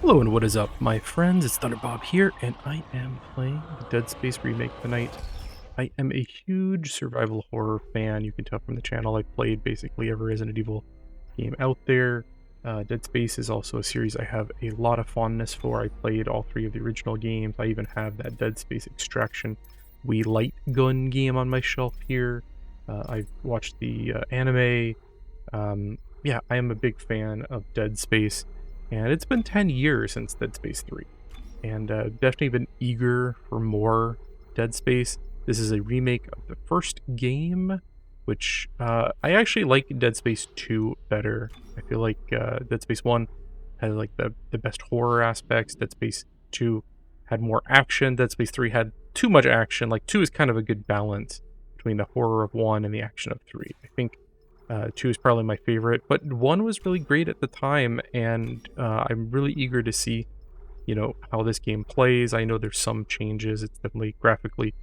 Hello and what is up, my friends? It's Thunderbob here, and I am playing the Dead Space remake tonight. I am a huge survival horror fan. You can tell from the channel I've played basically every Resident Evil game out there. Dead Space is also a series I have a lot of fondness for. I played all three of the original games. I even have that Dead Space Extraction Wii light gun game on my shelf here. I've watched the anime. Yeah, I am a big fan of Dead Space, and it's been 10 years since Dead Space 3, and definitely been eager for more Dead Space. This is a remake of the first game, which I actually like Dead Space 2 better. I feel like Dead Space 1 had like the best horror aspects. Dead Space 2 had more action. Dead Space 3 had too much action. Like 2 is kind of a good balance between the horror of 1 and the action of 3. I think 2 is probably my favorite, but 1 was really great at the time, and I'm really eager to see, how this game plays. I know there's some changes. It's definitely graphically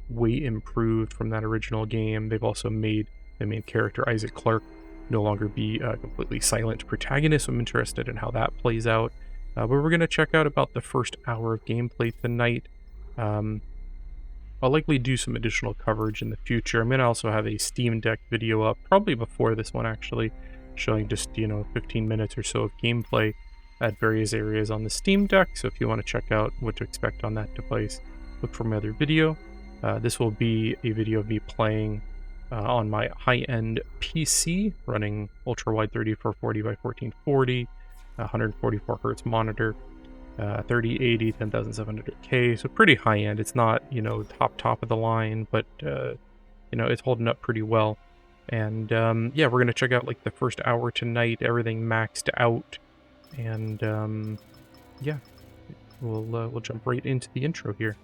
way improved from that original game. They've also made the main character, Isaac Clarke, no longer be a completely silent protagonist. So I'm interested in how that plays out. But we're going to check out about the first hour of gameplay tonight. I'll likely do some additional coverage in the future. I'm going to also have a Steam Deck video up, probably before this one actually, showing just, 15 minutes or so of gameplay at various areas on the Steam Deck. So if you want to check out what to expect on that device, look for my other video. This will be a video of me playing on my high-end PC, running ultra-wide 3440 by 1440, 144 hertz monitor. 3080, 10700K, so pretty high end. It's not, top of the line, but it's holding up pretty well. And yeah, we're gonna check out like the first hour tonight, everything maxed out, and yeah, we'll jump right into the intro here.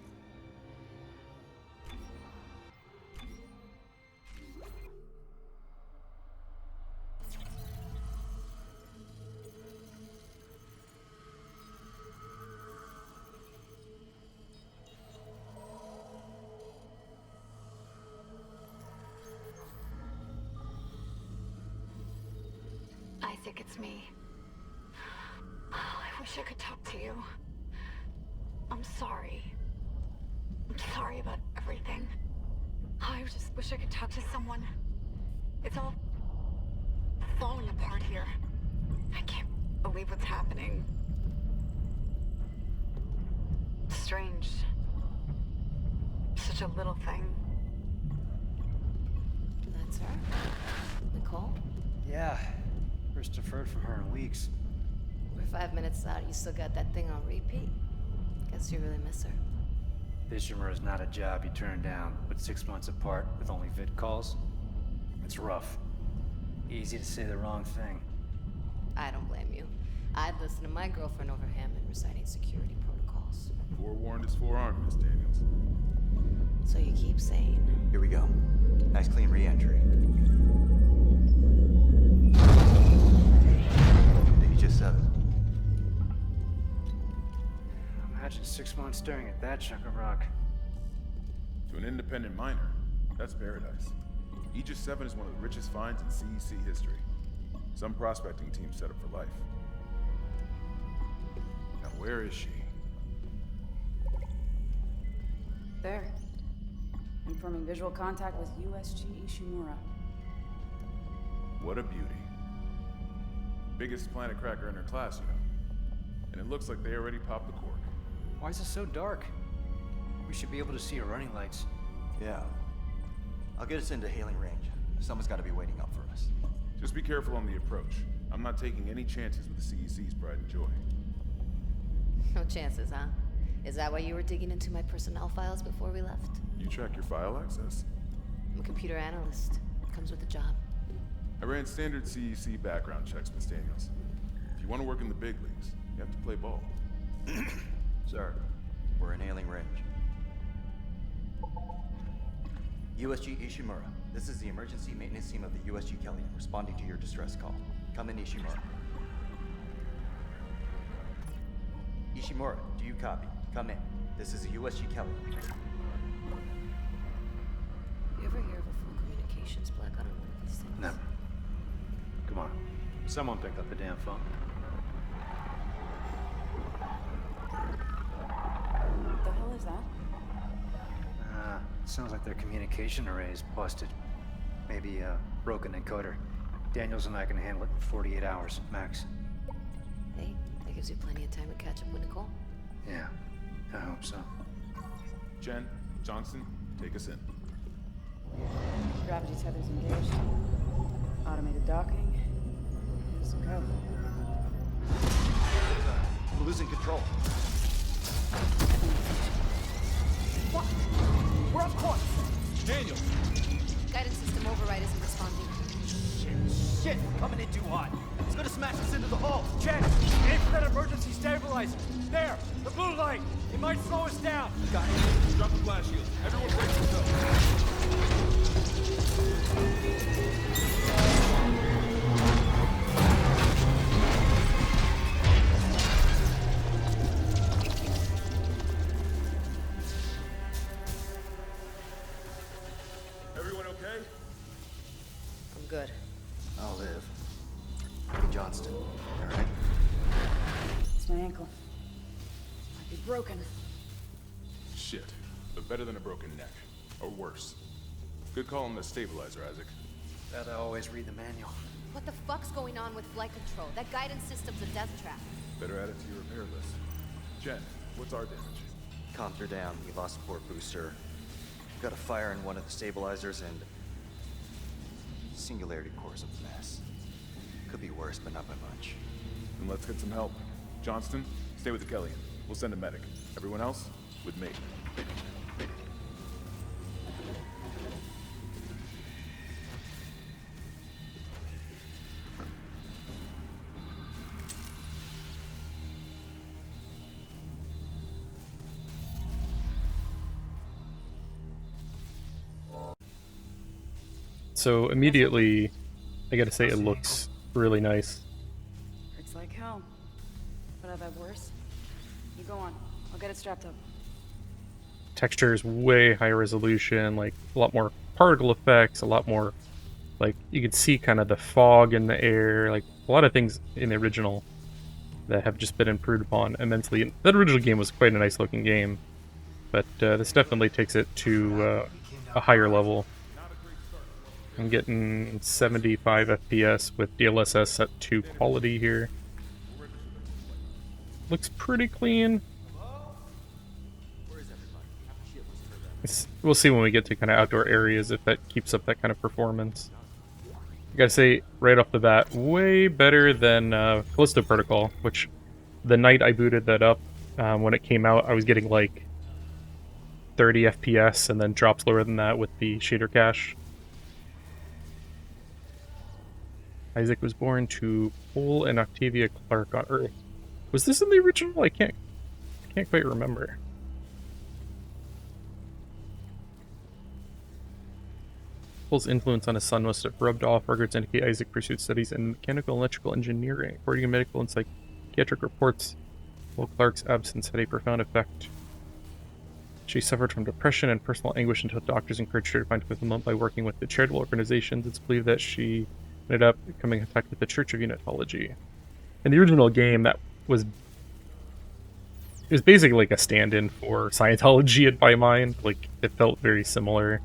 Isaac, it's me. I wish I could talk to you. I'm sorry. I'm sorry about everything. I just wish I could talk to someone. It's all falling apart here. I can't believe what's happening. Strange. Such a little thing. That's her? Nicole? Yeah. First deferred from her in weeks. We're 5 minutes out. You still got that thing on repeat? Guess you really miss her. Fishermer is not a job you turn down, but 6 months apart with only vid calls. It's rough. Easy to say the wrong thing. I don't blame you. I'd listen to my girlfriend over Hammond reciting security protocols. Forewarned is forearmed, Miss Daniels. So you keep saying. Here we go. Nice clean re-entry. Just 7. Imagine 6 months staring at that chunk of rock. To an independent miner, that's paradise. Aegis 7 is one of the richest finds in CEC history. Some prospecting teams set up for life. Now where is she? There. Confirming visual contact with USG Ishimura. What a beauty. Biggest planet cracker in her class, And it looks like they already popped the cork. Why is it so dark? We should be able to see her running lights. Yeah. I'll get us into hailing range. Someone's got to be waiting up for us. Just be careful on the approach. I'm not taking any chances with the CEC's pride and joy. No chances, huh? Is that why you were digging into my personnel files before we left? You track your file access? I'm a computer analyst. Comes with the job. I ran standard CEC background checks, Miss Daniels. If you want to work in the big leagues, you have to play ball. Sir, we're in hailing range. USG Ishimura, this is the emergency maintenance team of the USG Kelly, responding to your distress call. Come in, Ishimura. Ishimura, do you copy? Come in. This is the USG Kelly. You ever hear of a full communications black on one of these things? Never. Come on. Someone pick up the damn phone. Sounds like their communication array is busted. Maybe a broken encoder. Daniels and I can handle it in 48 hours, max. Hey, that gives you plenty of time to catch up with Nicole. Yeah, I hope so. Jen, Johnston, take us in. Gravity tethers engaged. Automated docking. Let's go. We're losing control. What? We're off course. Daniel! Guidance system override isn't responding. Shit, we're coming in too hot. It's gonna smash us into the hull. Jen, aim for that emergency stabilizer. There, the blue light. It might slow us down. Got it. Drop the flash shield. Everyone brace yourself. Everyone okay? I'm good. I'll live. Johnston, alright? It's my ankle. Might be broken. Shit. But better than a broken neck. Or worse. Good call on the stabilizer, Isaac. Gotta always read the manual. What the fuck's going on with flight control? That guidance system's a death trap. Better add it to your repair list. Jen, what's our damage? Comms are down. We lost a port booster. Got a fire in one of the stabilizers and... Singularity core's a mess. Could be worse, but not by much. Then let's get some help. Johnston, stay with the Kelly. We'll send a medic. Everyone else, with me. So immediately, I gotta say it looks really nice. It's like hell. But I've had worse. You go on. I'll get it strapped up. Texture is way higher resolution, like a lot more particle effects, a lot more, like you could see kind of the fog in the air, like a lot of things in the original that have just been improved upon immensely. That original game was quite a nice looking game, but this definitely takes it to a higher level. I'm getting 75 FPS with DLSS set to quality here. Looks pretty clean. We'll see when we get to kind of outdoor areas if that keeps up that kind of performance. I gotta say, right off the bat, way better than Callisto Protocol, which the night I booted that up, when it came out, I was getting like 30 FPS and then drops lower than that with the shader cache. Isaac was born to Cole and Octavia Clark on Earth. Was this in the original? I can't quite remember. Cole's influence on his son must have rubbed off. Records indicate Isaac pursued studies in mechanical and electrical engineering. According to medical and psychiatric reports, Cole Clark's absence had a profound effect. She suffered from depression and personal anguish until doctors encouraged her to find fulfillment by working with the charitable organizations. It's believed that she ended up coming in contact with the Church of Unitology. In the original game, it was basically like a stand-in for Scientology in my mind. Like, it felt very similar.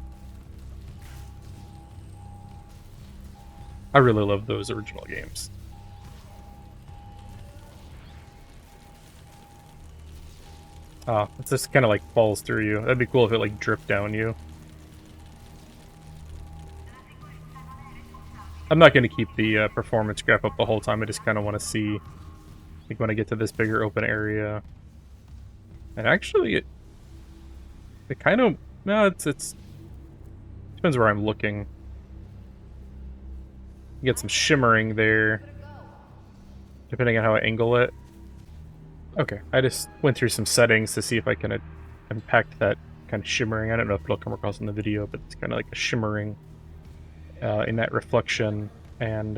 I really love those original games. Ah, it just kind of like falls through you. That'd be cool if it like dripped down you. I'm not going to keep the performance graph up the whole time. I just kind of want to see, like, when I get to this bigger open area. And actually, it kind of, no, it's depends where I'm looking. You get some shimmering there, depending on how I angle it. Okay, I just went through some settings to see if I can impact that kind of shimmering. I don't know if it'll come across in the video, but it's kind of like a shimmering in that reflection. And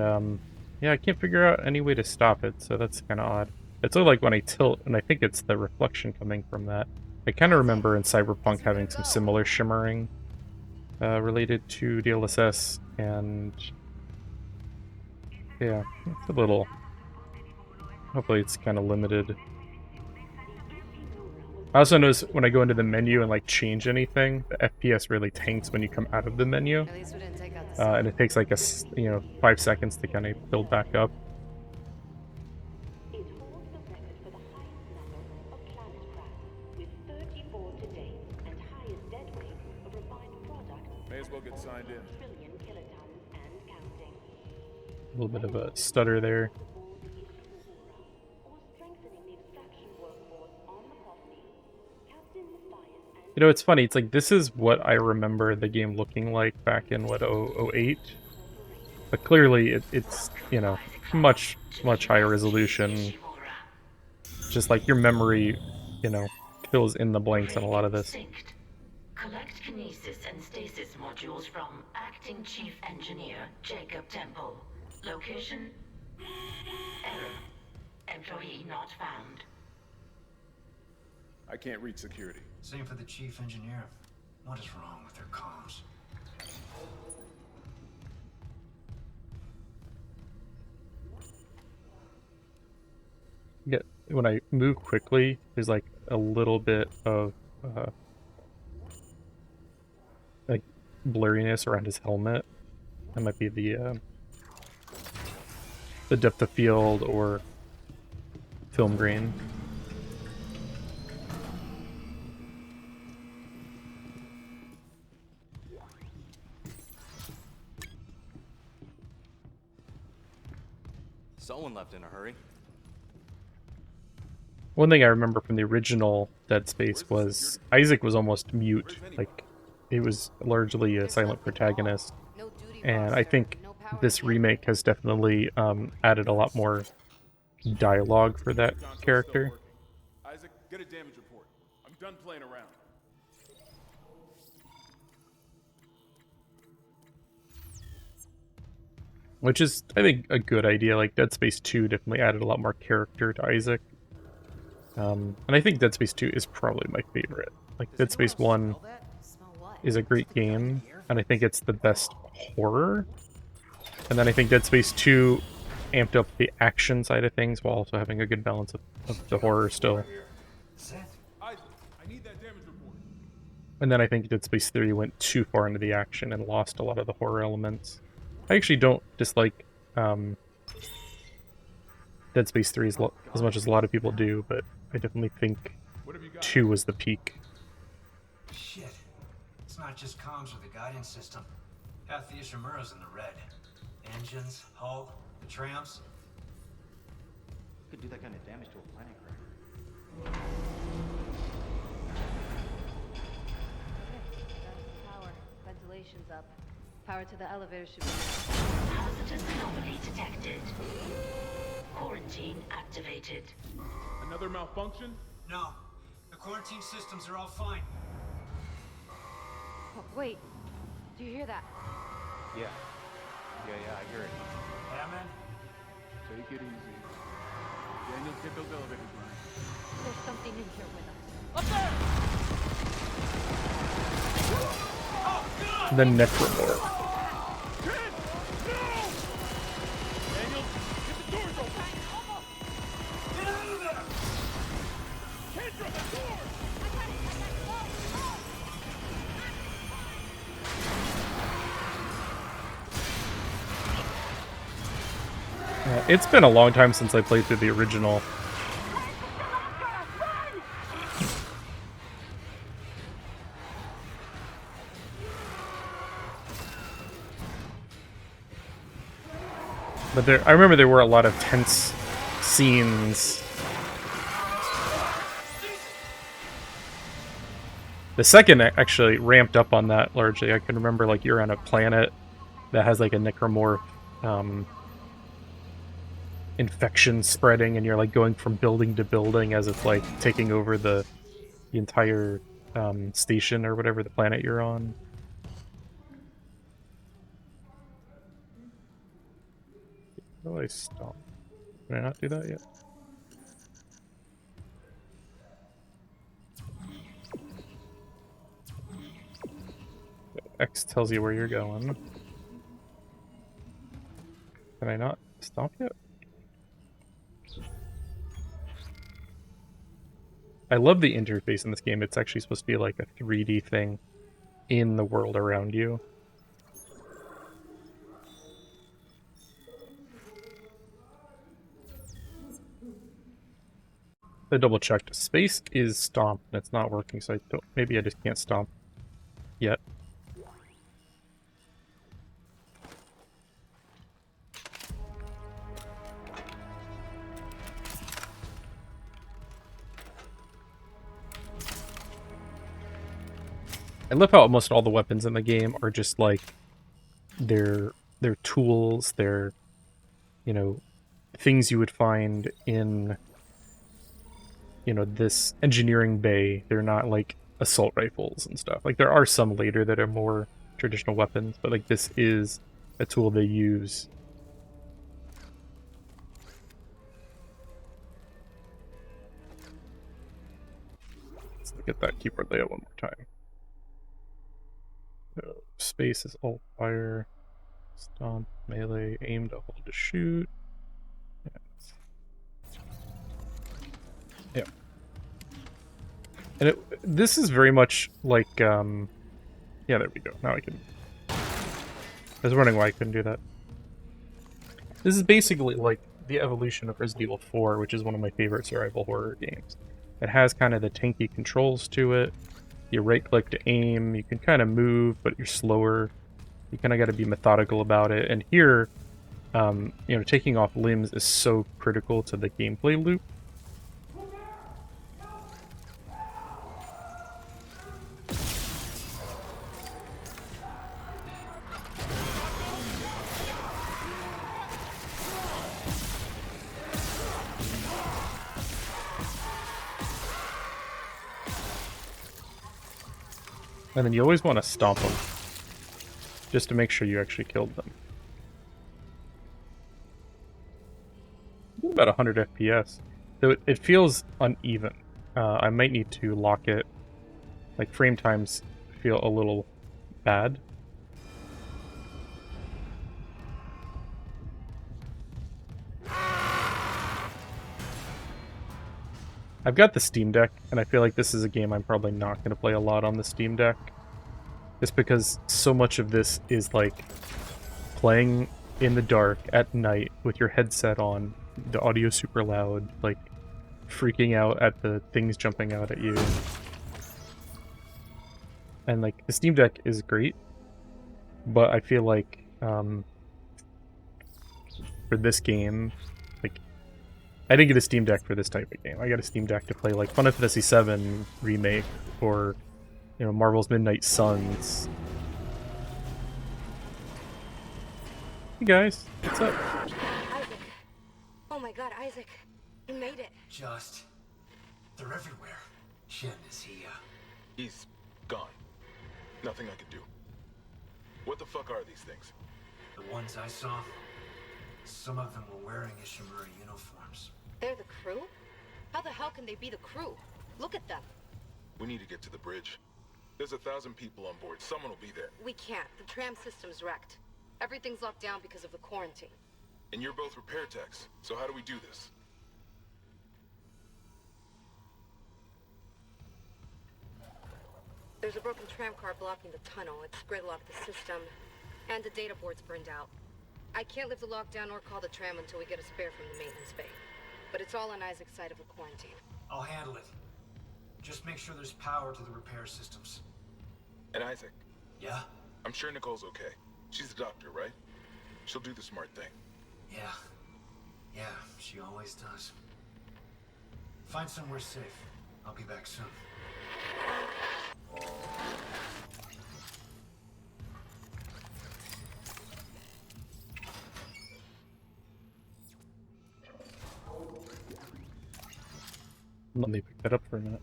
yeah, I can't figure out any way to stop it, so that's kind of odd. It's sort of like when I tilt, and I think it's the reflection coming from that. I kind of remember in Cyberpunk having some similar shimmering related to DLSS, and yeah, it's a little... Hopefully it's kind of limited. I also notice when I go into the menu and like change anything, the FPS really tanks when you come out of the menu, At least we didn't take out the and it takes like 5 seconds to kind of build back up. It holds the record for the highest number of planet crashes, with 34 to date, and highest dead weight of refined product. May as well get signed in. Trillion kilotons and counting. A little bit of a stutter there. Or strengthening the extraction workforce on the colony. Captain Matthias and You know, it's funny. It's like this is what I remember the game looking like back in what 08, but clearly it's much higher resolution. Just like your memory, fills in the blanks on a lot of this. Synced. Collect kinesis and stasis modules from Acting Chief Engineer Jacob Temple. Location? Error. Employee not found. I can't reach security. Same for the chief engineer. What is wrong with their comms? Yeah, when I move quickly, there's like a little bit of like blurriness around his helmet. That might be the depth of field or film grain. Someone left in a hurry. One thing I remember from the original Dead Space was Isaac was almost mute. Like, it was largely a silent protagonist. And I think this remake has definitely added a lot more dialogue for that character. Isaac, get a damage report. I'm done playing around. Which is, I think, a good idea. Like, Dead Space 2 definitely added a lot more character to Isaac. And I think Dead Space 2 is probably my favorite. Like, Dead Space 1 is a great game, and I think it's the best horror. And then I think Dead Space 2 amped up the action side of things while also having a good balance of the horror still. Isaac, I need that damage report. And then I think Dead Space 3 went too far into the action and lost a lot of the horror elements. I actually don't dislike Dead Space 3 as much as a lot of people do, but I definitely think 2 was the peak. Shit. It's not just comms or the guidance system. Half the Ishimura's in the red. Engines, hull, the trams. Could do that kind of damage to a planet cracker. Power. Ventilation's up. Power to the elevator should be... Hazardous anomaly detected. Quarantine activated. Another malfunction? No. The quarantine systems are all fine. Oh, wait. Do you hear that? Yeah, I hear it. Hammond? Take it easy. Daniel, get those elevators running. There's something in here with us. The Necromorph. Daniel, get the doors open! Get out of there! Kendra, the door! It's been a long time since I played through the original. But I remember there were a lot of tense scenes. The second actually ramped up on that largely. I can remember like you're on a planet that has like a necromorph infection spreading, and you're like going from building to building as it's like taking over the entire station or whatever the planet you're on. How do I stop? Can I not do that yet? X tells you where you're going. Can I not stop yet? I love the interface in this game. It's actually supposed to be like a 3D thing in the world around you. I double checked. Space is stomp, and it's not working, so I don't. Maybe I just can't stomp yet. I love how almost all the weapons in the game are just like they're tools, they're, you know, things you would find in, you know, this engineering bay. They're not like assault rifles and stuff. Like there are some later that are more traditional weapons, but like this is a tool they use. Let's look at that keyboard layout one more time. So space is alt fire, stomp, melee, aim to hold to shoot. Yeah. And this is very much like, yeah, there we go. Now I can... I was wondering why I couldn't do that. This is basically like the evolution of Resident Evil 4, which is one of my favorite survival horror games. It has kind of the tanky controls to it. You right-click to aim, you can kind of move, but you're slower. You kind of got to be methodical about it. And here, you know, taking off limbs is so critical to the gameplay loop. And then you always want to stomp them, just to make sure you actually killed them. About 100 FPS, so it feels uneven. I might need to lock it. Like frame times feel a little bad. I've got the Steam Deck, and I feel like this is a game I'm probably not going to play a lot on the Steam Deck. Just because so much of this is like playing in the dark at night with your headset on, the audio super loud, like freaking out at the things jumping out at you. And like the Steam Deck is great, but I feel like for this game, like I didn't get a Steam Deck for this type of game. I got a Steam Deck to play like Final Fantasy VII Remake or, you know, Marvel's Midnight Suns. Hey guys, what's up? Isaac. Oh my god, Isaac. You made it. They're everywhere. Shin, is he, He's gone. Nothing I can do. What the fuck are these things? The ones I saw, some of them were wearing Ishimura uniforms. They're the crew? How the hell can they be the crew? Look at them. We need to get to the bridge. There's 1,000 people on board. Someone will be there. We can't. The tram system's wrecked. Everything's locked down because of the quarantine. And you're both repair techs, so how do we do this? There's a broken tram car blocking the tunnel. It's gridlocked the system. And the data board's burned out. I can't lift the lockdown or call the tram until we get a spare from the maintenance bay. But it's all on Isaac's side of the quarantine. I'll handle it. Just make sure there's power to the repair systems. And Isaac? Yeah? I'm sure Nicole's okay. She's a doctor, right? She'll do the smart thing. Yeah. Yeah, she always does. Find somewhere safe. I'll be back soon. Let me pick that up for a minute.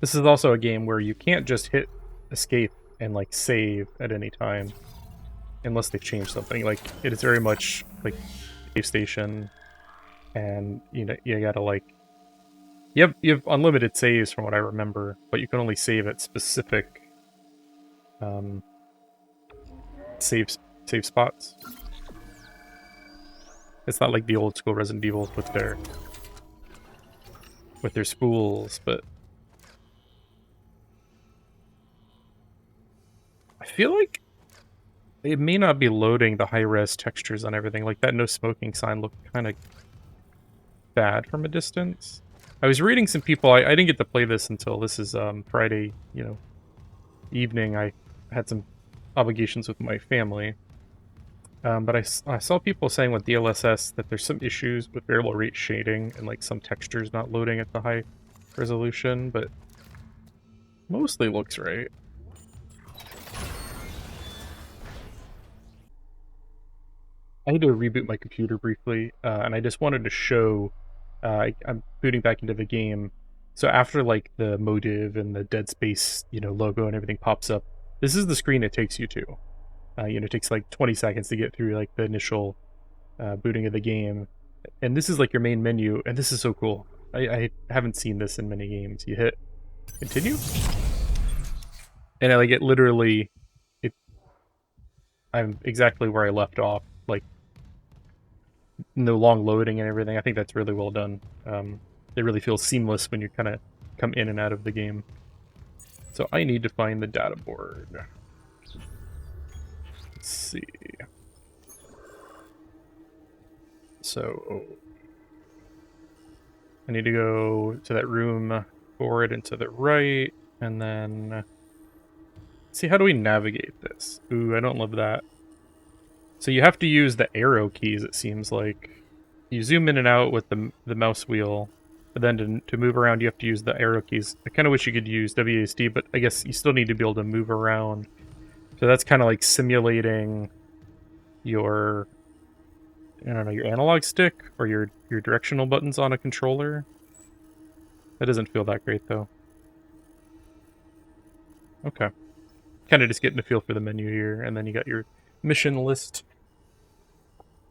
This is also a game where you can't just hit escape and like save at any time unless they've changed something. Like it is very much like save station, and you know you gotta like you have unlimited saves from what I remember, but you can only save at specific save spots. It's not like the old school Resident Evil with with their spools, but I feel like it may not be loading the high-res textures on everything. Like, that no smoking sign looked kind of bad from a distance. I was reading some people, I didn't get to play this until this is Friday, evening. I had some obligations with my family. But I saw people saying with DLSS that there's some issues with variable rate shading and like some textures not loading at the high resolution, but mostly looks right. I need to reboot my computer briefly, and I just wanted to show, I'm booting back into the game. So after like the motive and the Dead Space, logo and everything pops up, this is the screen it takes you to. It takes like 20 seconds to get through like the initial booting of the game. And this is like your main menu, and this is so cool. I haven't seen this in many games. You hit continue, and it literally, I'm exactly where I left off. Like, no long loading and everything. I think that's really well done. It really feels seamless when you kind of come in and out of the game. So I need to find the data board. Let's see. So I need to go to that room forward and to the right, and then see, how do we navigate this? Ooh, I don't love that. So you have to use the arrow keys, it seems like. You zoom in and out with the mouse wheel, but then to move around you have to use the arrow keys. I kind of wish you could use WASD, but I guess you still need to be able to move around. So that's kind of like simulating your, I don't know, your analog stick or your directional buttons on a controller. That doesn't feel that great though. Okay. Kind of just getting a feel for the menu here, and then you got your mission list.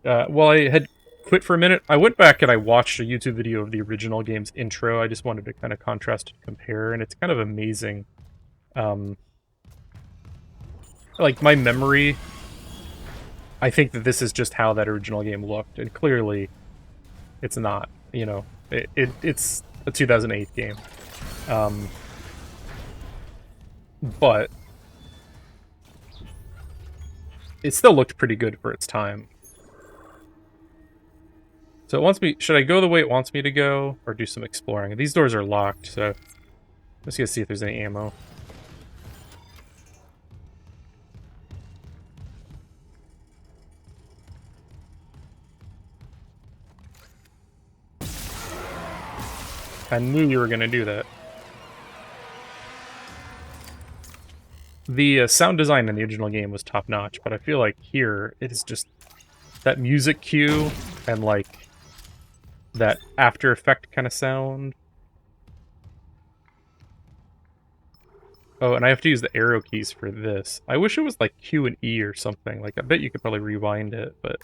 Well, I had quit for a minute. I went back and I watched a YouTube video of the original game's intro. I just wanted to kind of contrast and compare, and it's kind of amazing. Like, my memory, I think that this is just how that original game looked, and clearly it's not, it's a 2008 game. But it still looked pretty good for its time. So it wants me, should I go the way it wants me to go, or do some exploring? These doors are locked, so let's go see if there's any ammo. I knew you were going to do that. The sound design in the original game was top-notch, but I feel like here, it is just that music cue and, like, that After Effect kind of sound. Oh, and I have to use the arrow keys for this. I wish it was, like, Q and E or something. Like, I bet you could probably rewind it, but...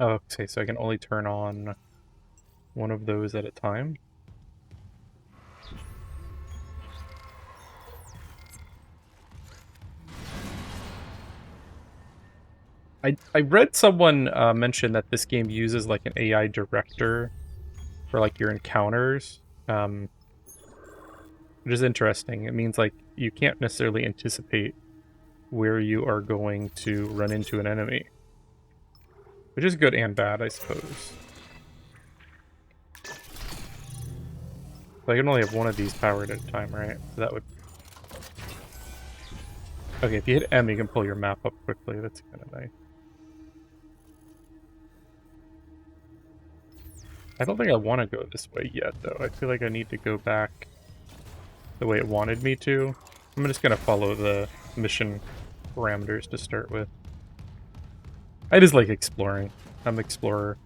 Oh, okay, so I can only turn on one of those at a time. I read someone mention that this game uses like an AI director for like your encounters, which is interesting. It means like you can't necessarily anticipate where you are going to run into an enemy, which is good and bad, I suppose. So I can only have one of these powered at a time, right? So that would... Okay, if you hit M, you can pull your map up quickly. That's kind of nice. I don't think I want to go this way yet, though. I feel like I need to go back the way it wanted me to. I'm just going to follow the mission parameters to start with. I just like exploring. I'm an explorer.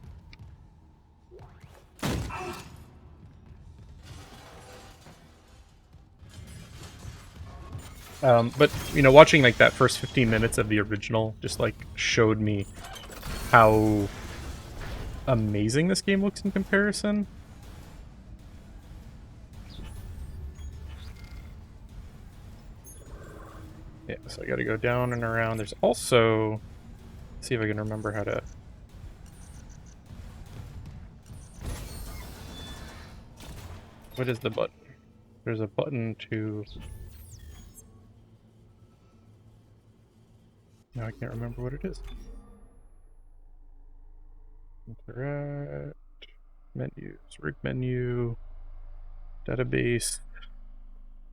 But, watching like that first 15 minutes of the original just like showed me how amazing this game looks in comparison. Yeah, so I gotta go down and around. There's also... Let's see if I can remember how to... What is the button? There's a button to... Now I can't remember what it is. Interact, menus, rig menu, database,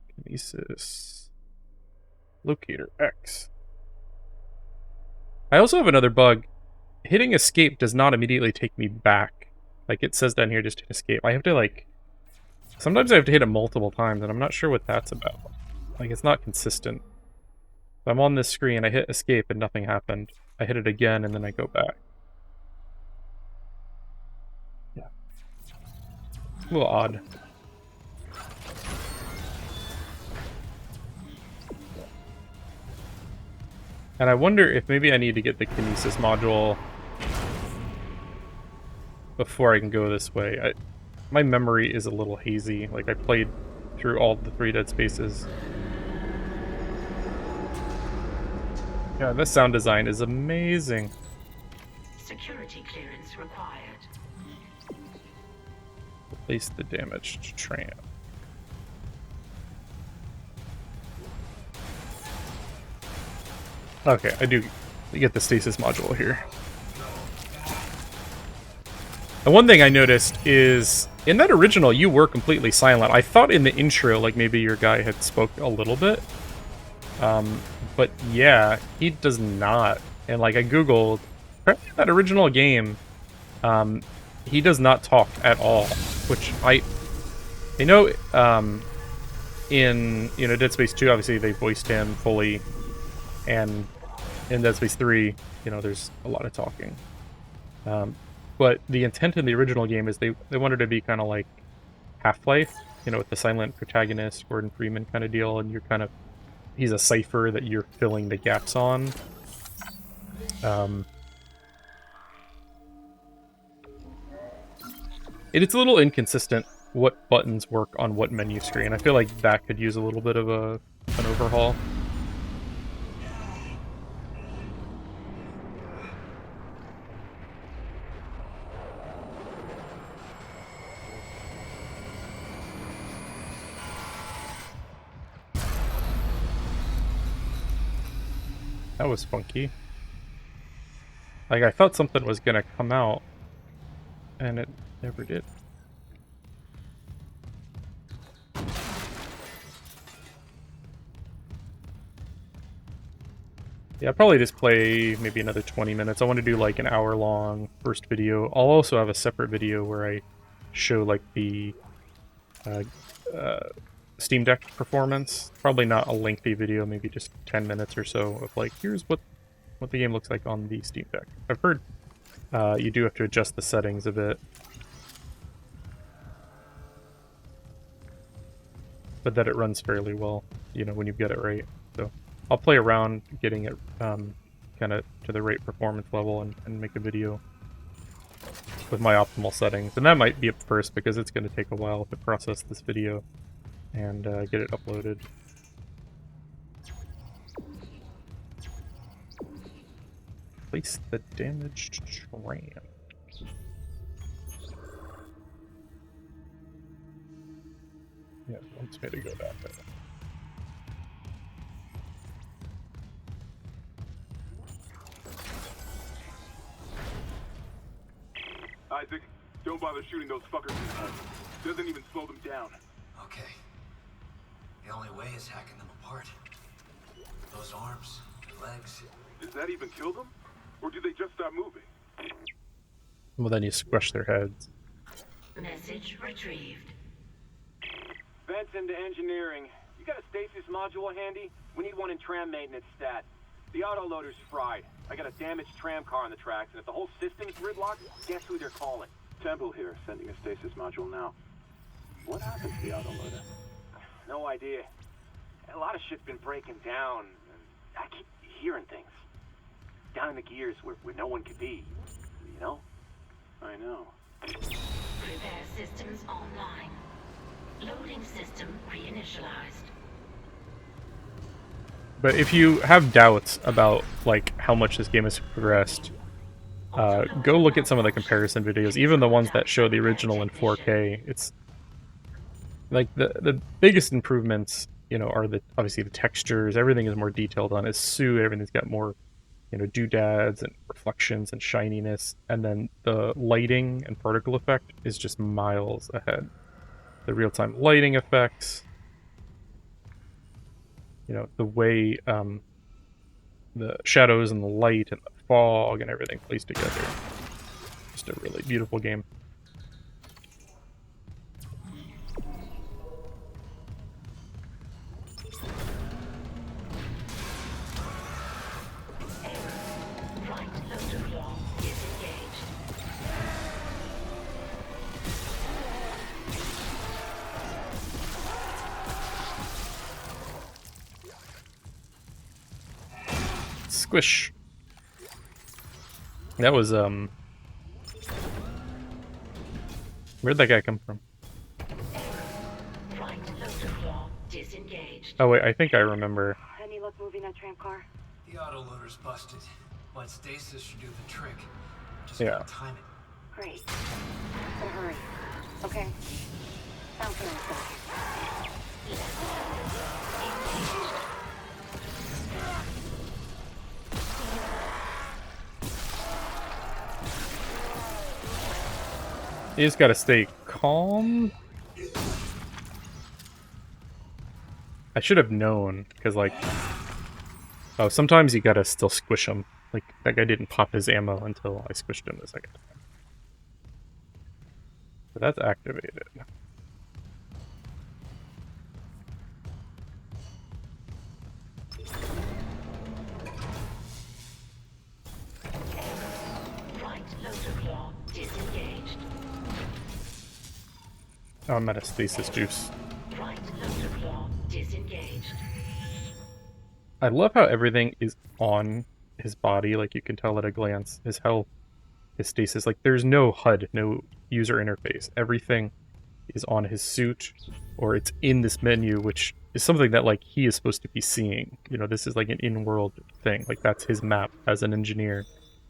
kinesis, locator X. I also have another bug. Hitting escape does not immediately take me back. Like it says down here, just hit escape. I have to like... Sometimes I have to hit it multiple times, and I'm not sure what that's about. Like, it's not consistent. So I'm on this screen, I hit escape, and nothing happened. I hit it again, and then I go back. Yeah. A little odd. And I wonder if maybe I need to get the kinesis module before I can go this way. My memory is a little hazy. Like, I played through all the 3 Dead Spaces. Yeah, this sound design is amazing. Security clearance required. Replace the damaged tram. Okay, I do get the stasis module here. And one thing I noticed is, in that original, you were completely silent. I thought in the intro, like, maybe your guy had spoke a little bit. But yeah, he does not. And, like, I googled, apparently in that original game, he does not talk at all. Which I know, in, Dead Space 2, obviously, they voiced him fully. And in Dead Space 3, there's a lot of talking. But the intent in the original game is they wanted to be kind of like Half-Life, with the silent protagonist, Gordon Freeman kind of deal, and he's a cipher that you're filling the gaps on. It's a little inconsistent what buttons work on what menu screen. I feel like that could use a little bit of an overhaul. That was funky. Like, I thought something was gonna come out, and it never did. Yeah, I'll probably just play maybe another 20 minutes. I want to do like an hour-long first video. I'll also have a separate video where I show like the Steam Deck performance. Probably not a lengthy video, maybe just 10 minutes or so of like, here's what the game looks like on the Steam Deck. I've heard you do have to adjust the settings a bit, but that it runs fairly well, when you get it right. So I'll play around getting it kind of to the right performance level and make a video with my optimal settings. And that might be up first because it's going to take a while to process this video and get it uploaded. Place the damaged tram. Yeah, it wants me to go that way. Isaac, don't bother shooting those fuckers. Doesn't even slow them down. Okay. The only way is hacking them apart. Those arms, legs. Does that even kill them? Or do they just stop moving? Well, then you squash their heads. Message retrieved. Vents into engineering. You got a stasis module handy? We need one in tram maintenance stat. The autoloader's fried. I got a damaged tram car on the tracks, and if the whole system's gridlocked, guess who they're calling? Temple here, sending a stasis module now. What happened to the autoloader? No idea. A lot of shit's been breaking down. I keep hearing things. Down in the gears where no one could be. I know. Repair systems online. Loading system reinitialized. But if you have doubts about like how much this game has progressed, go look at some of the comparison videos, even the ones that show the original in 4K. Like the biggest improvements, are obviously the textures. Everything is more detailed on his suit. Everything's got more, doodads and reflections and shininess. And then the lighting and particle effect is just miles ahead. The real-time lighting effects, the way the shadows and the light and the fog and everything plays together. Just a really beautiful game. Squish. That was, where'd that guy come from? Oh wait, I think I remember. Any luck moving that tram car? The autoloader's busted, but stasis should do the trick. Just Yeah. gotta time it. Great. Better hurry. Okay. Sounds good. You just gotta stay calm. I should have known, because, like... Oh, sometimes you gotta still squish him. Like, that guy didn't pop his ammo until I squished him the second time. But that's activated. Oh, I'm out of stasis juice. I love how everything is on his body, like you can tell at a glance. His health, his stasis, like there's no HUD, no user interface. Everything is on his suit, or it's in this menu, which is something that like he is supposed to be seeing. This is like an in-world thing. Like that's his map as an engineer.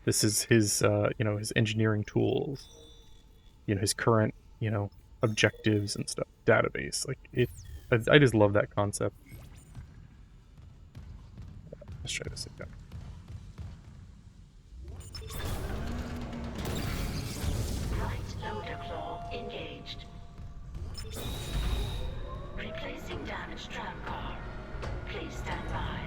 This is his, his engineering tools. His current, objectives and stuff, database. Like I just love that concept. Let's try this again. Right loader claw engaged. Replacing damaged tram car. Please stand by.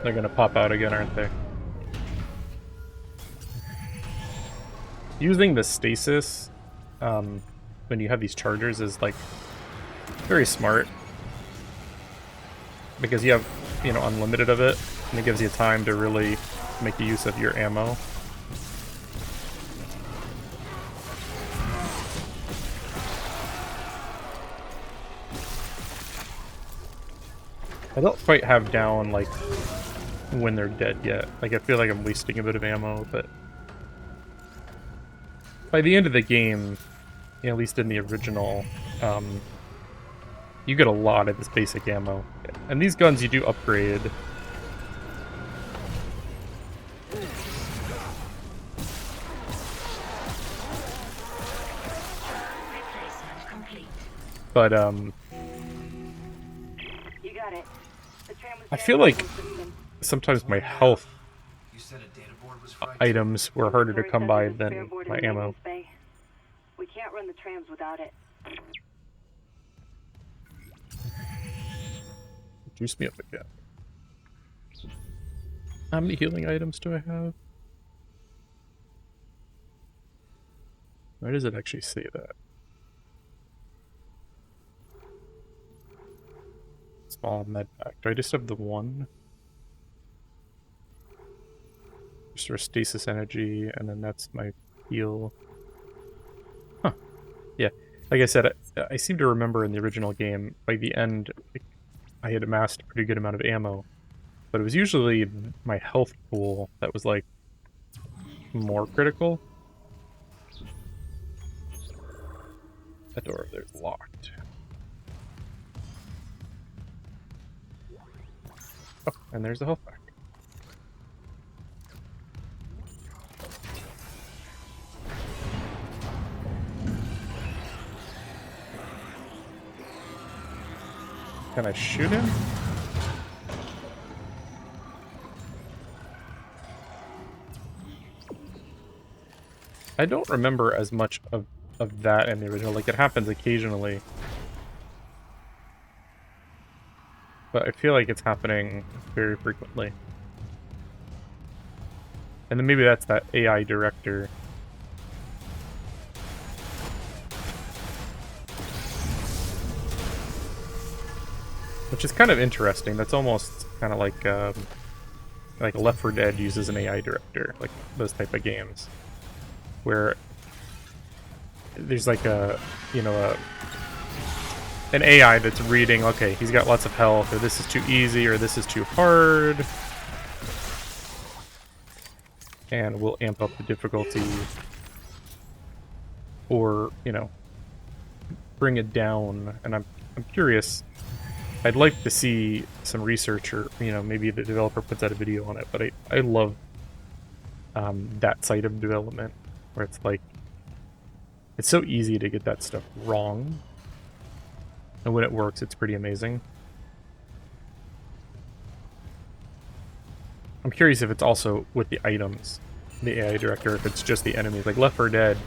They're gonna pop out again, aren't they? Using the stasis when you have these chargers is like very smart, because you have unlimited of it, and it gives you time to really make use of your ammo. I don't quite have down like when they're dead yet. Like I feel like I'm wasting a bit of ammo, but by the end of the game, at least in the original, you get a lot of this basic ammo. And these guns you do upgrade. But, You got it. The tram was I feel like sometimes my health items were harder to come by than my ammo. We can't run the trams without it. Juice me up again. How many healing items do I have? Where does it actually say that? Small med pack. Do I just have the one? Restore stasis energy, and then that's my heal. Huh. Yeah. Like I said, I seem to remember in the original game, by the end, I had amassed a pretty good amount of ammo. But it was usually my health pool that was, like, more critical. That door over there is locked. Oh, and there's the health pack. Can I shoot him? I don't remember as much of that in the original. Like, it happens occasionally. But I feel like it's happening very frequently. And then maybe that's that AI director. Which is kind of interesting. That's almost kind of like Left 4 Dead uses an AI director, like those type of games, where there's like an AI that's reading, okay, he's got lots of health, or this is too easy, or this is too hard, and we'll amp up the difficulty, or bring it down. And I'm curious. I'd like to see some research, or maybe the developer puts out a video on it. But I love that side of development, where it's like it's so easy to get that stuff wrong, and when it works, it's pretty amazing. I'm curious if it's also with the items, the AI director, if it's just the enemies. Like Left 4 Dead,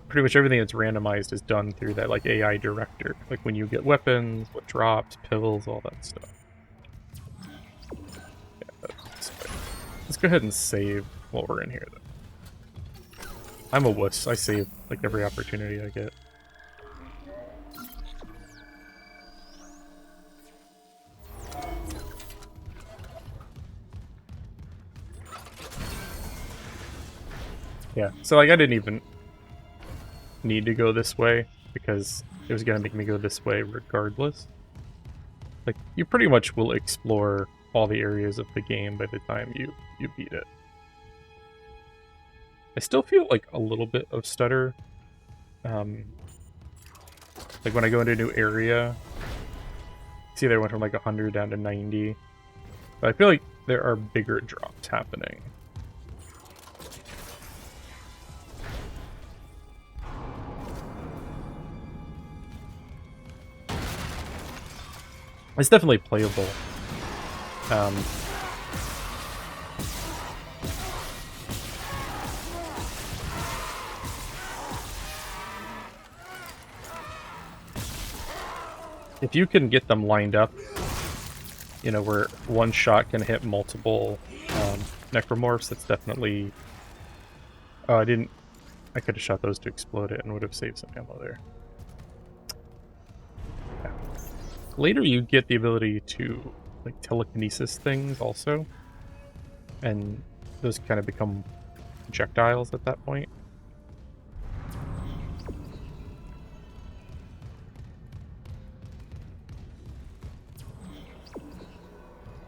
pretty much everything that's randomized is done through that like AI director. Like when you get weapons, what drops, pills, all that stuff. Yeah, let's go ahead and save while we're in here, though. I'm a wuss. I save like every opportunity I get. Yeah, so like I didn't even need to go this way because it was gonna make me go this way regardless. Like, you pretty much will explore all the areas of the game by the time you beat it. I still feel like a little bit of stutter. Like when I go into a new area, see there went from like 100 down to 90. But I feel like there are bigger drops happening. It's definitely playable. If you can get them lined up, where one shot can hit multiple necromorphs, that's definitely... Oh, I could have shot those to explode it and would have saved some ammo there. Yeah. Later you get the ability to like telekinesis things also, and those kind of become projectiles at that point.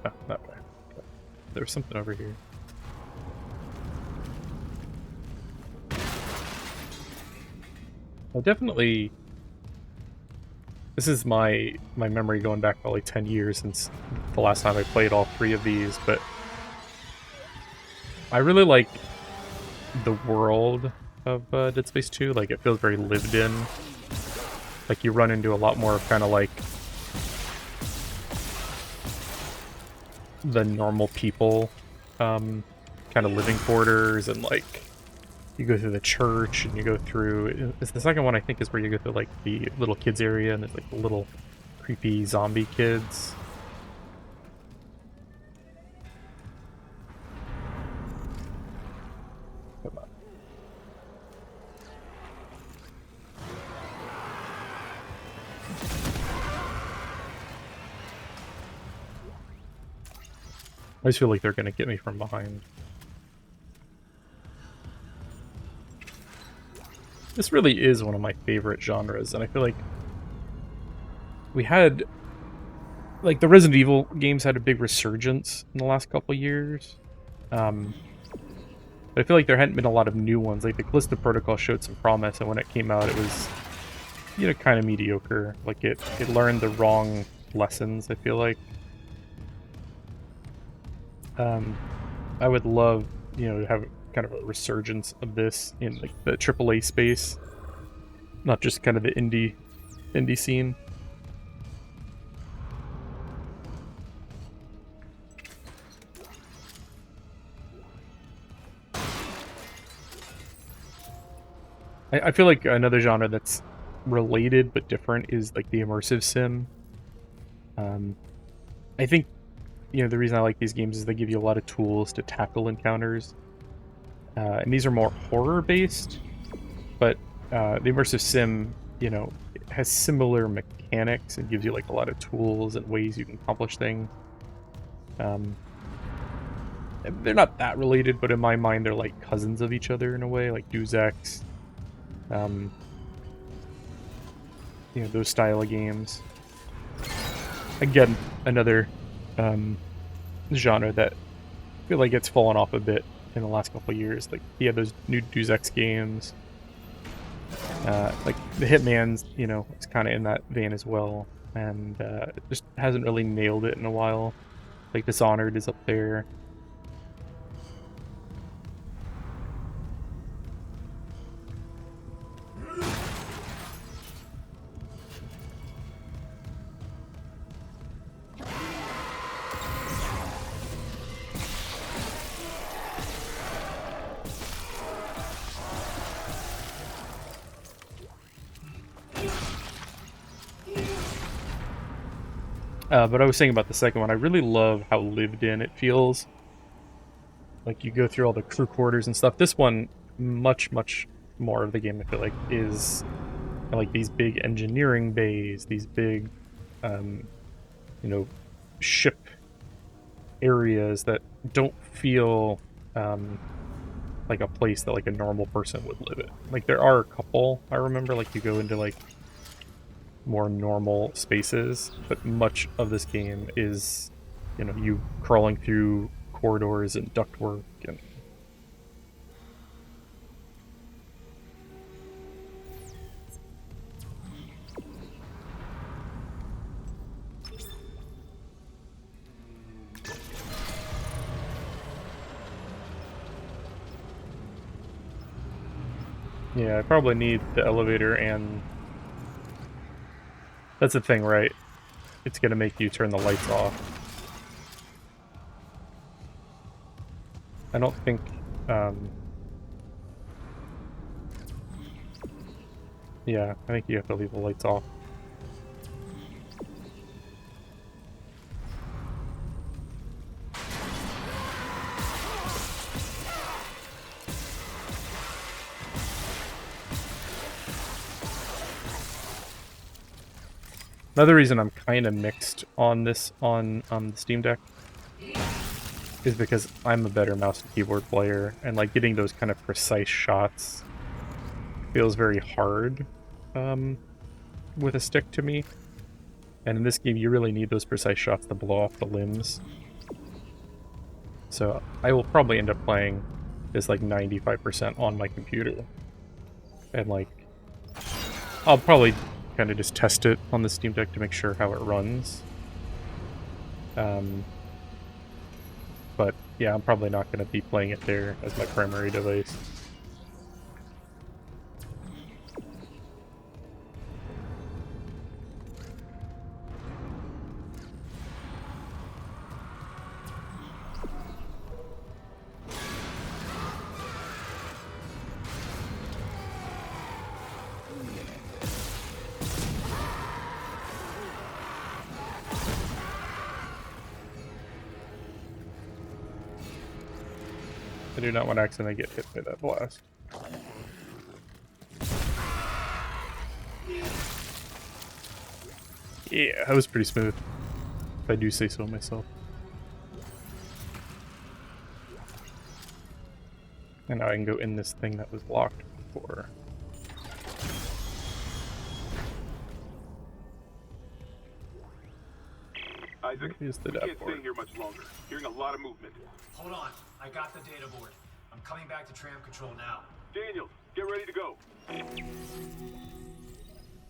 Oh, that way. Okay. There was something over here. Well, definitely. This is my memory going back probably 10 years since the last time I played all three of these, but I really like the world of Dead Space 2. Like, it feels very lived in. Like, you run into a lot more of kind of like the normal people kind of living quarters, and like you go through the church and you go through, it's the second one I think is where you go through like the little kids area, and there's like the little creepy zombie kids. Come on. I just feel like they're gonna get me from behind. This really is one of my favorite genres, and I feel like we had, like, the Resident Evil games had a big resurgence in the last couple years. But I feel like there hadn't been a lot of new ones. Like, the Callisto Protocol showed some promise, and when it came out, it was, kind of mediocre. Like, it learned the wrong lessons, I feel like. I would love, to have kind of a resurgence of this in like the AAA space, not just kind of the indie scene. I feel like another genre that's related but different is like the immersive sim. I think, you know, the reason I like these games is they give you a lot of tools to tackle encounters. And these are more horror based, but the immersive sim, you know, has similar mechanics and gives you like a lot of tools and ways you can accomplish things. They're not that related, but in my mind, they're like cousins of each other in a way, like Deus Ex, um, you know, those style of games. Again, another genre that I feel like it's fallen off a bit in the last couple of years. Like, yeah, those new Deus Ex games, like the Hitman's, you know, it's kind of in that vein as well, and it just hasn't really nailed it in a while. Like Dishonored is up there. But I was saying about the second one, I really love how lived in it feels. Like you go through all the crew quarters and stuff. This one, much more of the game, I feel like, is like these big engineering bays, these big, um, you know, ship areas that don't feel like a place that like a normal person would live in. Like there are a couple I remember, like you go into like more normal spaces, but much of this game is, you know, you crawling through corridors and ductwork and yeah, I probably need the elevator, and that's the thing, right? It's gonna make you turn the lights off. I don't think, yeah, I think you have to leave the lights off. Another reason I'm kind of mixed on this on the Steam Deck is because I'm a better mouse and keyboard player, and like getting those kind of precise shots feels very hard with a stick to me. And in this game, you really need those precise shots to blow off the limbs. So I will probably end up playing this like 95% on my computer. And like, I'll probably kind of just test it on the Steam Deck to make sure how it runs. But yeah, I'm probably not going to be playing it there as my primary device. I do not want to accidentally get hit by that blast. Yeah, that was pretty smooth, if I do say so myself. And now I can go in this thing that was locked before. Isaac, Here's the we can't dashboard. stay here much longer. Hearing a lot of movement. Hold on. I got the data board. I'm coming back to tram control now. Daniel, get ready to go.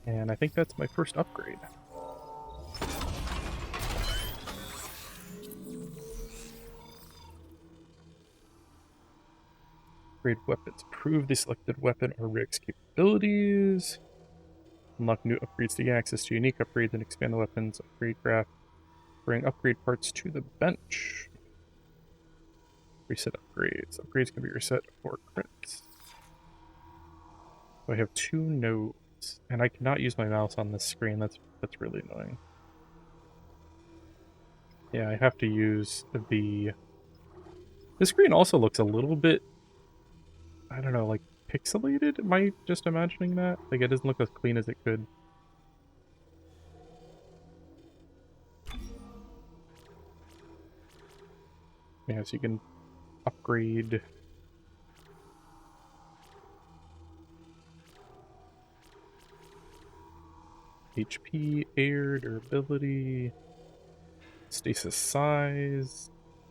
And I think that's my first upgrade. Upgrade weapons. Improve the selected weapon or rig's capabilities. Unlock new upgrades to gain access to unique upgrades and expand the weapons upgrade graph. Bring upgrade parts to the bench. Reset upgrades. Upgrades can be reset for crits. So I have 2 nodes, and I cannot use my mouse on this screen. That's really annoying. Yeah, I have to use the... This screen also looks a little bit, I don't know, like pixelated? Am I just imagining that? Like, it doesn't look as clean as it could. Yeah, so you can upgrade HP, air, durability, stasis size,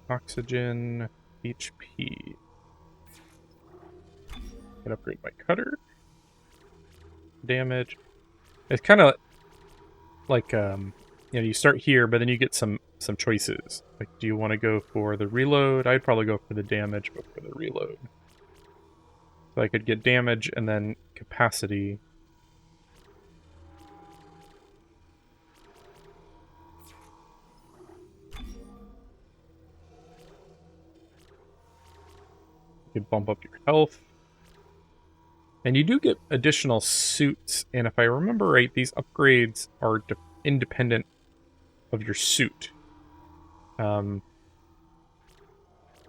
oxygen, HP. Can upgrade my cutter. Damage. It's kind of like, you know, you start here, but then you get some choices. Like, do you want to go for the reload? I'd probably go for the damage, but for the reload. So I could get damage and then capacity. You could bump up your health. And you do get additional suits, and if I remember right, these upgrades are independent of your suit. I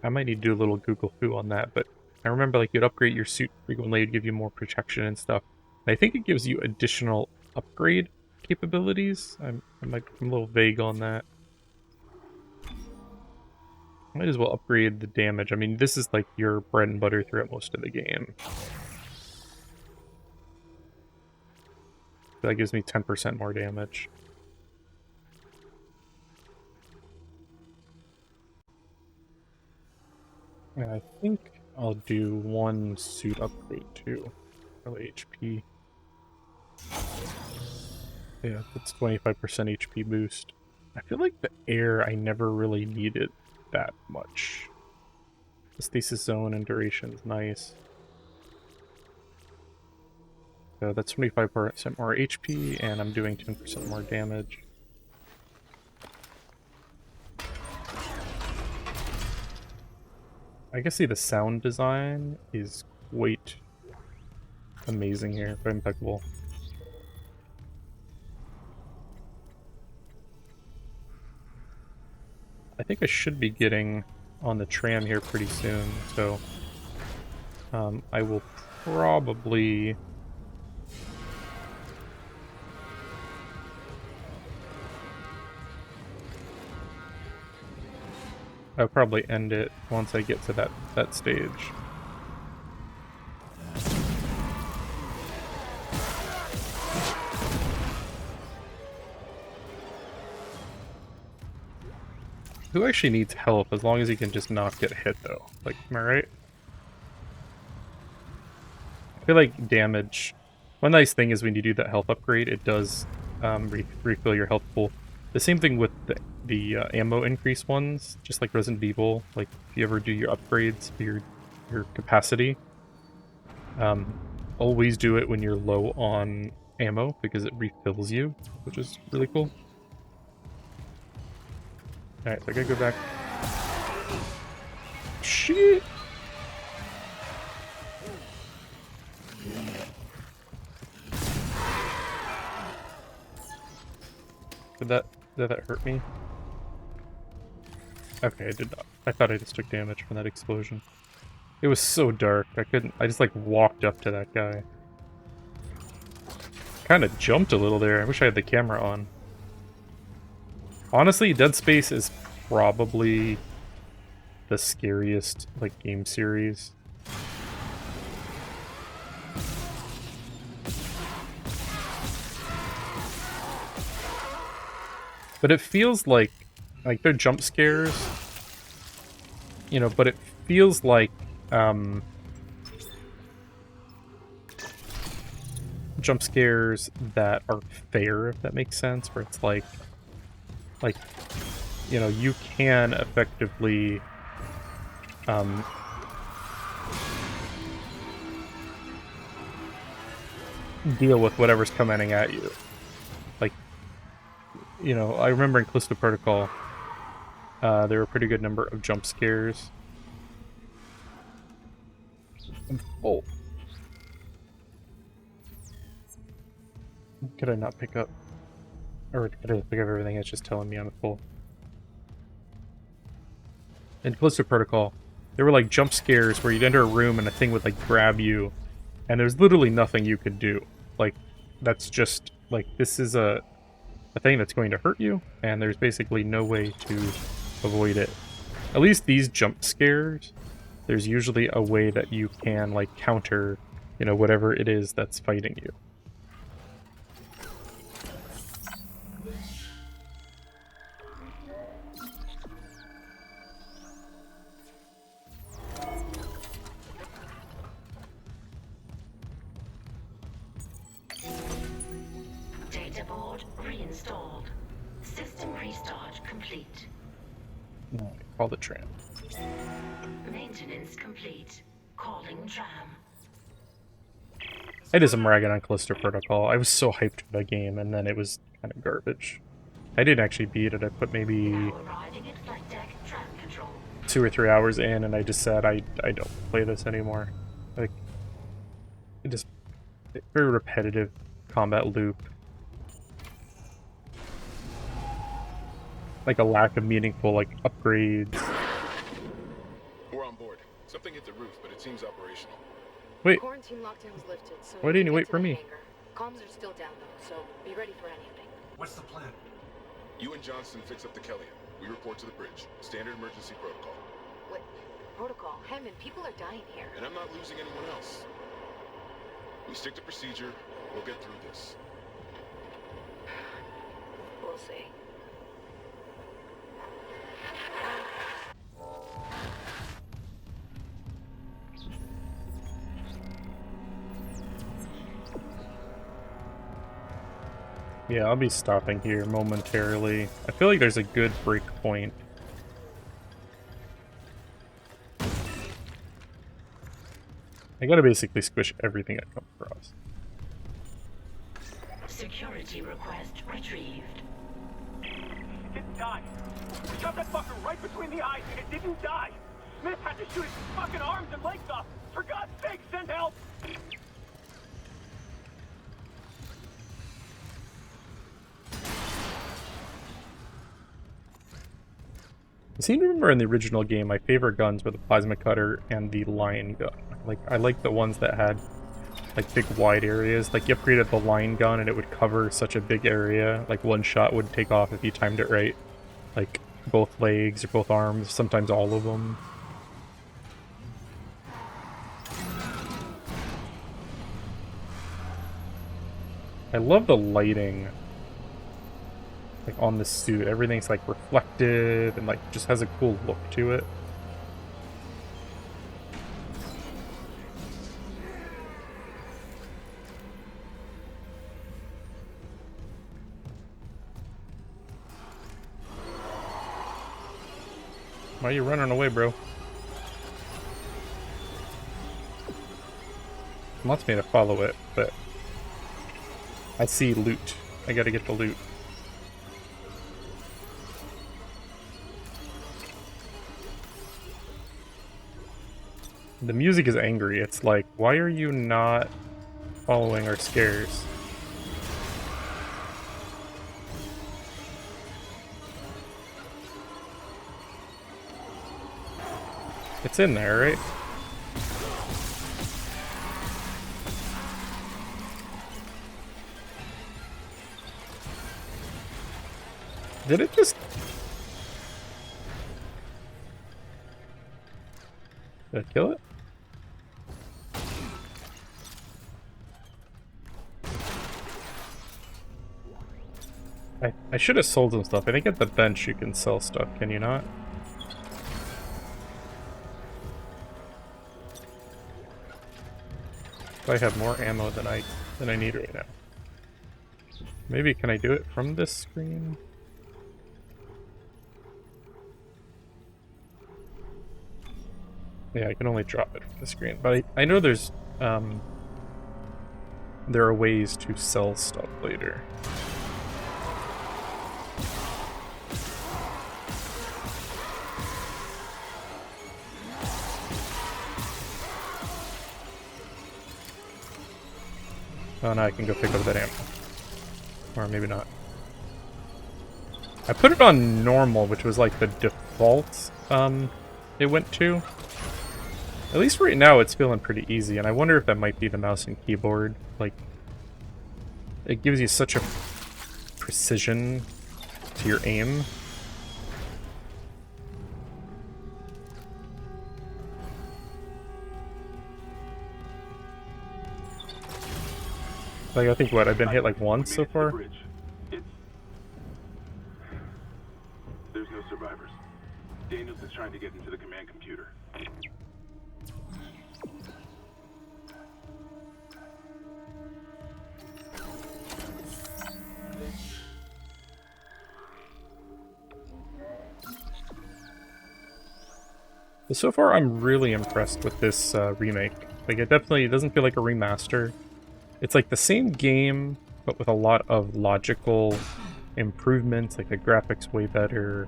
might need to do a little Google Foo on that, but I remember like you'd upgrade your suit frequently, it'd give you more protection and stuff. And I think it gives you additional upgrade capabilities. I'm a little vague on that. Might as well upgrade the damage. I mean, this is like your bread and butter throughout most of the game. That gives me 10% more damage. And I think I'll do 1 suit upgrade too. Probably HP. Yeah, that's 25% HP boost. I feel like the air I never really needed that much. The stasis zone and duration is nice. So that's 25% more HP, and I'm doing 10% more damage. I can see the sound design is quite amazing here, quite impeccable. I think I should be getting on the tram here pretty soon, so I will probably... I'll probably end it once I get to that stage. Who actually needs health as long as he can just not get hit though? Like, am I right? I feel like damage... One nice thing is when you do that health upgrade, it does refill your health pool. The same thing with the ammo increase ones, just like Resident Evil. Like, if you ever do your upgrades for your capacity, always do it when you're low on ammo, because it refills you, which is really cool. Alright, so I gotta go back. Shit! Did that hurt me? Okay, I did not. I thought I just took damage from that explosion. It was so dark, I just like walked up to that guy. Kinda jumped a little there, I wish I had the camera on. Honestly, Dead Space is probably the scariest, like, game series. But it feels like they're jump scares, you know, but it feels like, jump scares that are fair, if that makes sense, where it's like, you know, you can effectively, deal with whatever's coming at you. Like, you know, I remember in Callisto Protocol, there were a pretty good number of jump scares. Oh. Could I not pick up? Or could I pick up everything? It's just telling me I'm full. In Callisto Protocol, there were like jump scares where you'd enter a room and a thing would like grab you, and there's literally nothing you could do. Like, that's just like, this is a thing that's going to hurt you, and there's basically no way to avoid it. At least these jump scares, there's usually a way that you can like counter, you know, whatever it is that's fighting you. Data board reinstalled. System restart complete. No, call the tram. Maintenance complete. Calling tram. I did some ragging on Callisto Protocol. I was so hyped for that game, and then it was kind of garbage. I didn't actually beat it. I put maybe Now arriving at flight deck tram control. 2 or 3 hours in, and I just said I don't play this anymore. Like, it just very repetitive combat loop. Like a lack of meaningful like upgrades. We're on board. Something hit the roof, but it seems operational. Wait, Quarantine lockdown was lifted, so why we didn't can you wait get to for the me? hangar. Comms are still down though, so be ready for anything. What's the plan? You and Johnston fix up the Kellyan. We report to the bridge. Standard emergency protocol. What? Protocol? Hammond, people are dying here. And I'm not losing anyone else. We stick to procedure. We'll get through this. We'll see. Yeah, I'll be stopping here momentarily. I feel like there's a good break point. I gotta basically squish everything I come across. Security request retrieved. It didn't die. We shot that fucker right between the eyes and it didn't die. Smith had to shoot his fucking arms and legs off. For God's sake, send help! I seem to remember in the original game, my favorite guns were the plasma cutter and the line gun. Like, I like the ones that had like big wide areas. Like, you upgraded the line gun and it would cover such a big area. Like, one shot would take off if you timed it right. Like, both legs or both arms, sometimes all of them. I love the lighting, like, on the suit. Everything's like reflective and like just has a cool look to it. Why are you running away, bro? It wants me to follow it, but I see loot. I gotta get the loot. The music is angry. It's like, why are you not following our scares? It's in there, right? Did it just... Did I kill it? I should have sold some stuff. I think at the bench you can sell stuff, can you not? I have more ammo than I need right now. Maybe can I do it from this screen? Yeah, I can only drop it from the screen. But I know there's there are ways to sell stuff later. Oh, now I can go pick up that ammo. Or maybe not. I put it on normal, which was like the default it went to. At least right now it's feeling pretty easy, and I wonder if that might be the mouse and keyboard. Like, it gives you such a precision to your aim. Like, I think, what, I've been hit like once so far? There's no survivors. Daniels is trying to get into the command computer. But so far, I'm really impressed with this remake. Like, it definitely doesn't feel like a remaster. It's like the same game, but with a lot of logical improvements, like the graphics way better,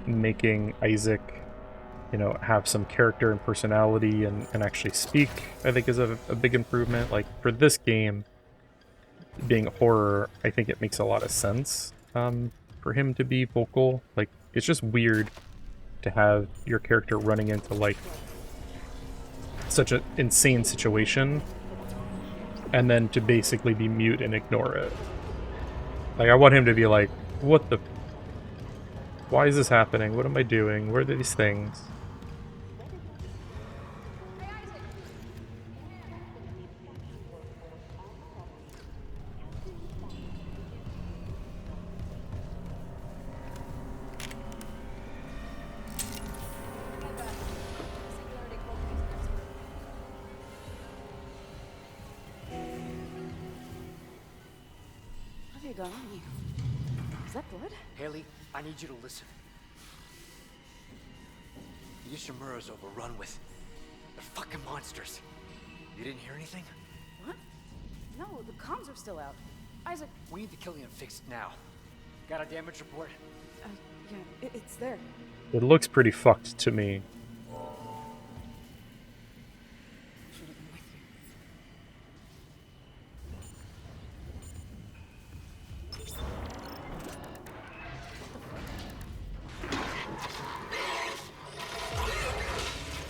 making Isaac, you know, have some character and personality and actually speak, I think is a big improvement. Like, for this game, being horror, I think it makes a lot of sense for him to be vocal. Like, it's just weird to have your character running into, like, such an insane situation, and then to basically be mute and ignore it. Like, I want him to be like, what the... Why is this happening? What am I doing? Where are these things? What have you got on you? Is that blood? Haley, I need you to listen. The Ishimura's overrun with... They're fucking monsters. You didn't hear anything? What? No, the comms are still out. Isaac... We need the Killian fixed now. Got a damage report? Yeah, it's there. It looks pretty fucked to me. Should have been with you.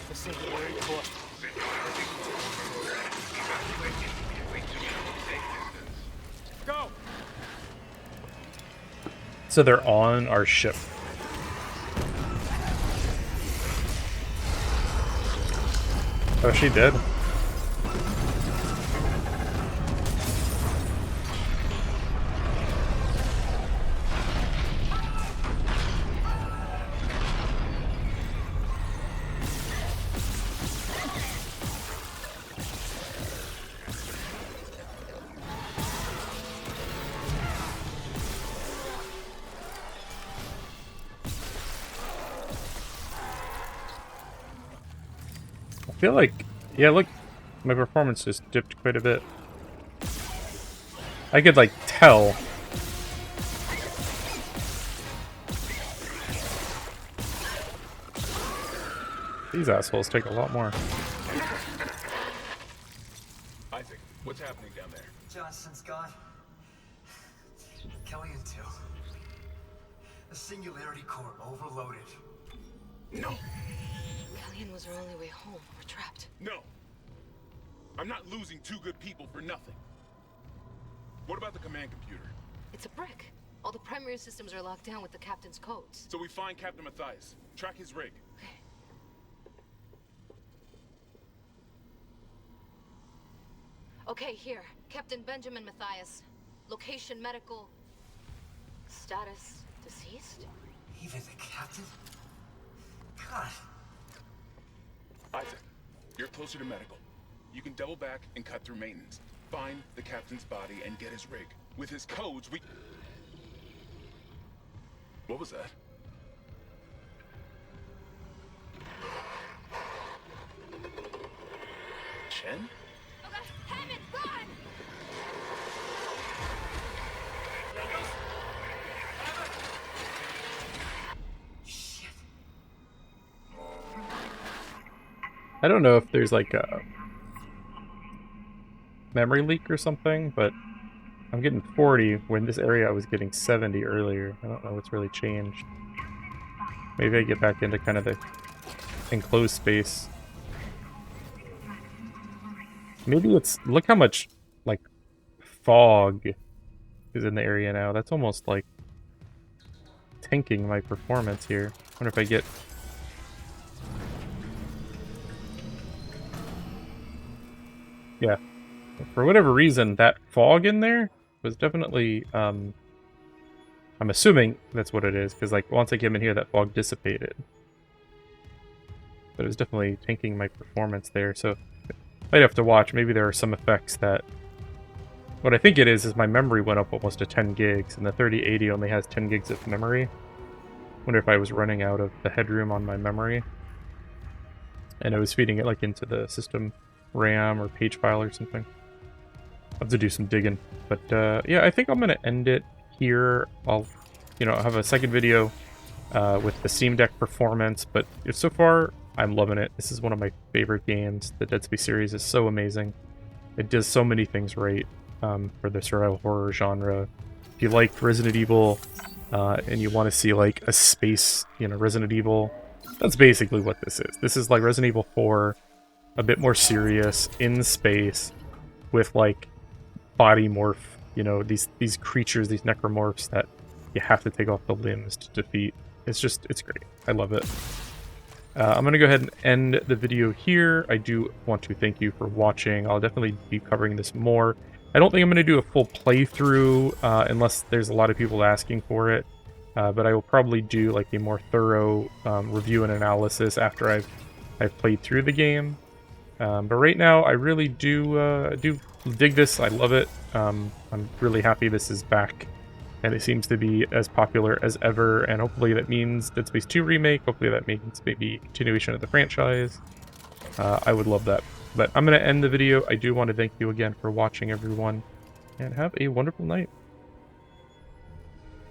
The singularity core. Go! So they're on our ship. Oh, she did? I feel like, yeah, look, my performance just dipped quite a bit. I could, like, tell. These assholes take a lot more. Isaac, what's happening down there? Johnson's gone. Killian too. The singularity core overloaded. No, Killian was our only way home. We're trapped. no. I'm not losing two good people for nothing. What about the command computer? It's a brick. All the primary systems are locked down with the captain's codes. So we find Captain Matthias, track his rig. Okay, here. Captain Benjamin Matthias. Location medical. Status deceased? Even the captain? God. Isaac, you're closer to medical. You can double back and cut through maintenance. Find the captain's body and get his rig. With his codes, we... What was that? Chen? Okay, Hammond, run! Shit. I don't know if there's like a memory leak or something, but I'm getting 40 when this area I was getting 70 earlier. I don't know what's really changed. Maybe I get back into kind of the enclosed space. Maybe it's... Look how much, like, fog is in the area now. That's almost, like, tanking my performance here. I wonder if I get... Yeah. For whatever reason, that fog in there was definitely, I'm assuming that's what it is, because, like, once I came in here, that fog dissipated. But it was definitely tanking my performance there, so I'd have to watch. Maybe there are some effects that... What I think it is my memory went up almost to 10 gigs, and the 3080 only has 10 gigs of memory. Wonder if I was running out of the headroom on my memory, and I was feeding it, like, into the system RAM or page file or something. I'll have to do some digging. But, yeah, I think I'm going to end it here. I'll, have a second video with the Steam Deck performance, but so far, I'm loving it. This is one of my favorite games. The Dead Space series is so amazing. It does so many things right for the survival horror genre. If you like Resident Evil and you want to see, like, a space, Resident Evil, that's basically what this is. This is like Resident Evil 4, a bit more serious, in space, with, like, body morph, these creatures, these necromorphs that you have to take off the limbs to defeat. It's great. I love it. I'm going to go ahead and end the video here. I do want to thank you for watching. I'll definitely be covering this more. I don't think I'm going to do a full playthrough unless there's a lot of people asking for it. But I will probably do, like, a more thorough review and analysis after I've played through the game. But right now, I really do dig this. I love it. I'm really happy this is back, and it seems to be as popular as ever, and hopefully that means Dead Space 2 Remake. Hopefully that means maybe continuation of the franchise. I would love that. But I'm going to end the video. I do want to thank you again for watching, everyone, and have a wonderful night.